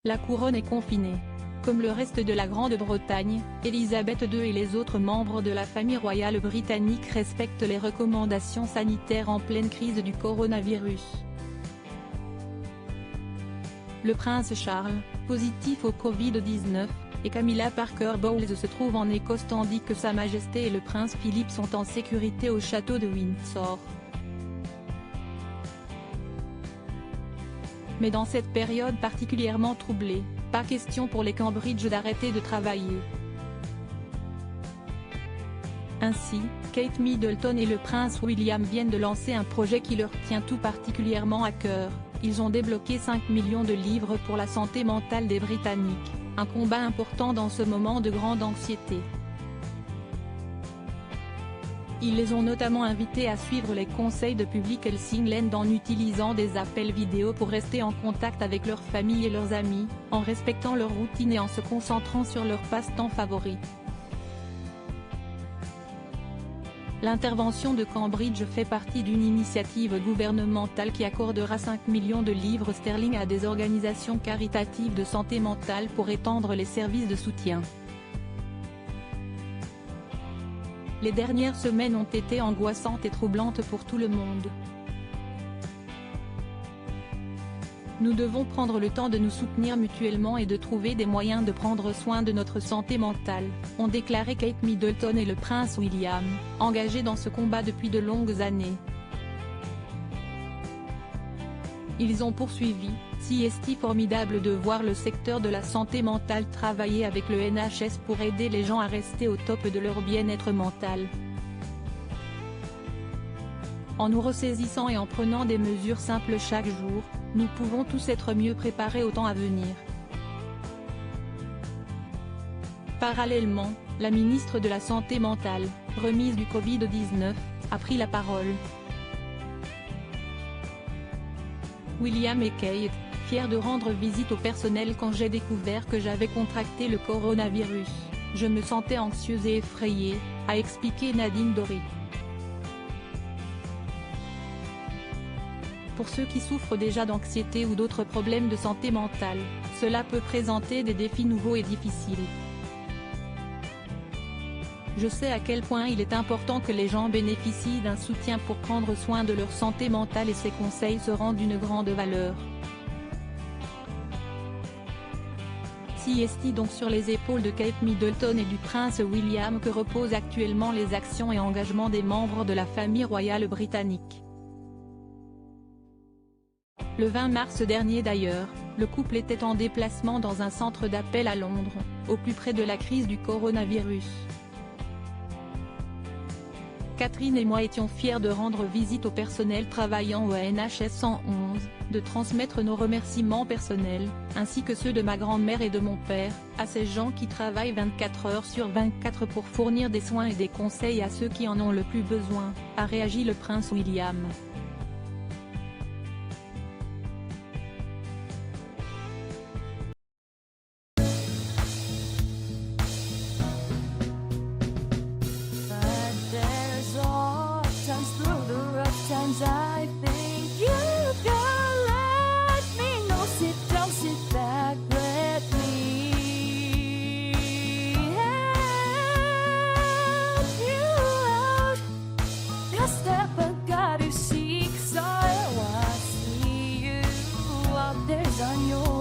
La couronne est confinée. Comme le reste de la Grande-Bretagne, Élisabeth II et les autres membres de la famille royale britannique respectent les recommandations sanitaires en pleine crise du coronavirus. Le prince Charles, positif au Covid-19, et Camilla Parker Bowles se trouvent en Écosse tandis que Sa Majesté et le prince Philippe sont en sécurité au château de Windsor. Mais dans cette période particulièrement troublée, pas question pour les Cambridge d'arrêter de travailler. Ainsi, Kate Middleton et le prince William viennent de lancer un projet qui leur tient tout particulièrement à cœur. Ils ont débloqué 5 millions de livres pour la santé mentale des Britanniques, un combat important dans ce moment de grande anxiété. Ils les ont notamment invités à suivre les conseils de Public Health England en utilisant des appels vidéo pour rester en contact avec leurs familles et leurs amis, en respectant leur routine et en se concentrant sur leurs passe-temps favoris. L'intervention de Cambridge fait partie d'une initiative gouvernementale qui accordera 5 millions de livres sterling à des organisations caritatives de santé mentale pour étendre les services de soutien. Les dernières semaines ont été angoissantes et troublantes pour tout le monde. Nous devons prendre le temps de nous soutenir mutuellement et de trouver des moyens de prendre soin de notre santé mentale, ont déclaré Kate Middleton et le prince William, engagés dans ce combat depuis de longues années. Ils ont poursuivi, c'est formidable de voir le secteur de la santé mentale travailler avec le NHS pour aider les gens à rester au top de leur bien-être mental. En nous ressaisissant et en prenant des mesures simples chaque jour, nous pouvons tous être mieux préparés au temps à venir. Parallèlement, la ministre de la Santé mentale, remise du Covid-19, a pris la parole. William et Kate, fiers de rendre visite au personnel quand j'ai découvert que j'avais contracté le coronavirus, je me sentais anxieuse et effrayée, a expliqué Nadine Dorry. Pour ceux qui souffrent déjà d'anxiété ou d'autres problèmes de santé mentale, cela peut présenter des défis nouveaux et difficiles. Je sais à quel point il est important que les gens bénéficient d'un soutien pour prendre soin de leur santé mentale et ces conseils seront d'une grande valeur. C'est donc sur les épaules de Kate Middleton et du prince William que reposent actuellement les actions et engagements des membres de la famille royale britannique. Le 20 mars dernier d'ailleurs, le couple était en déplacement dans un centre d'appel à Londres, au plus près de la crise du coronavirus. Catherine et moi étions fiers de rendre visite au personnel travaillant au NHS 111, de transmettre nos remerciements personnels, ainsi que ceux de ma grand-mère et de mon père, à ces gens qui travaillent 24 heures sur 24 pour fournir des soins et des conseils à ceux qui en ont le plus besoin, a réagi le prince William. I think you can let me know. Sit down, sit back, let me help you out. The step I gotta seek, so I see you out there's on your